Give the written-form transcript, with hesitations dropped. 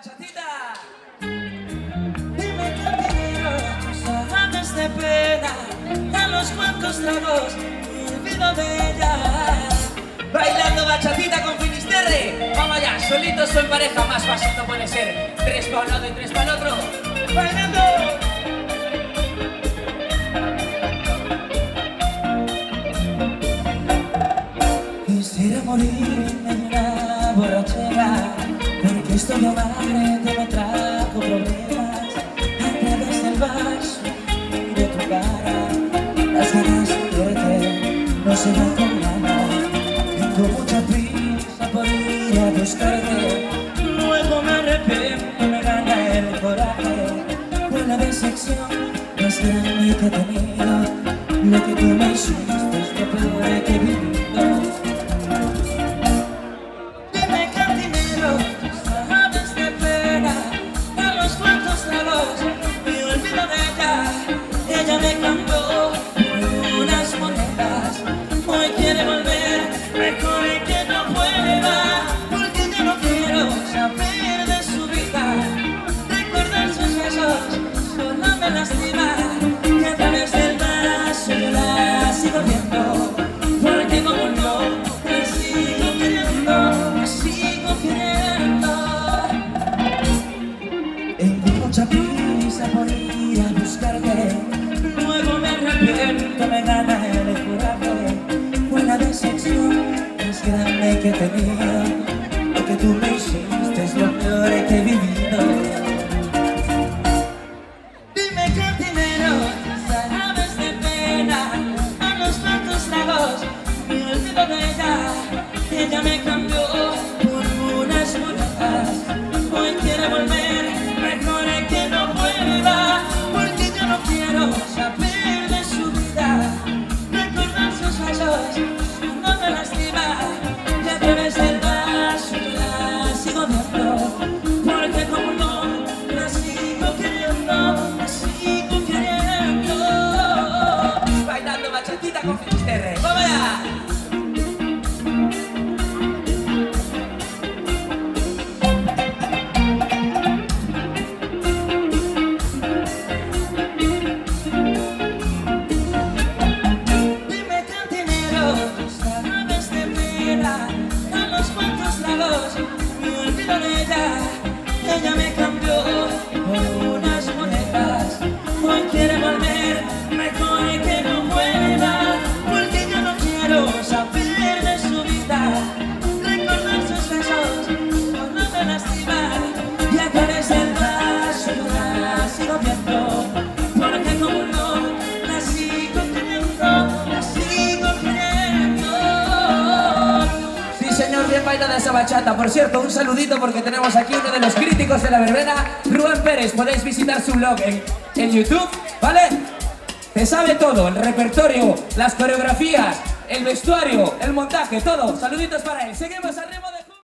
bachatita. Dime cantinero, sabes de pena, a los cuantos tragos me olvido de ella. Bailando bachatita con Finisterre. Vamos allá, solitos o en pareja, más fácil no puede ser. 3 para un lado y 3 para el otro. Bailando. Quisiera morirme de una borrachera, porque estoy a madre que me trajo problemas. A través del vaso de tu cara, las ganas de verte no se van con nada. Tengo mucha prisa por ir a buscarte, luego me arrepiento, me gana el coraje por la decepción más grande que he tenido. Lo que tú me hiciste es lo peor que he vivido. Ella me cambió por unas monedas. Hoy quiere volver, mejor que no vuelva, porque yo no quiero saber de su vida. Recordar sus besos solo me lastima, y a través del brazo yo la sigo viendo, porque como yo la sigo queriendo, la sigo queriendo. Tengo mucha prisa por ir a buscarte, luego me arrepiento, me gana el coraje. Fue la decepción más grande que he tenido. Lo que tú me hiciste es lo peor que he vivido. Dime cantinero, sabes de pena, a los cuantos tragos me olvido de ella. Ella me cambió por unas monedas. Hoy quiere volver, mejor que no vuelva, porque yo no quiero saber de su vida. Recordar sus besos no me lastima, y a través del vaso yo la sigo viendo, porque como no la sigo queriendo, la sigo queriendo. Bailando bachatita con Finisterre. ¡Vamos allá! Me olvido de ella. Ella me cambió por unas monedas. Hoy quiere volver, mejor que no vuelva, porque yo no quiero saber de su vida. Recordar sus besos solo me lastima, y a través del vaso yo la sigo viendo, porque como no la sigo queriendo, la sigo queriendo. Sí, señor, bien bailada esa bachata. Por cierto, un saludito porque tenemos aquí uno de los críticos de la verbena, Rubén Pérez. Podéis visitar su blog en YouTube, ¿vale? Te sabe todo, el repertorio, las coreografías, el vestuario, el montaje, todo. Saluditos para él. Seguimos al ritmo.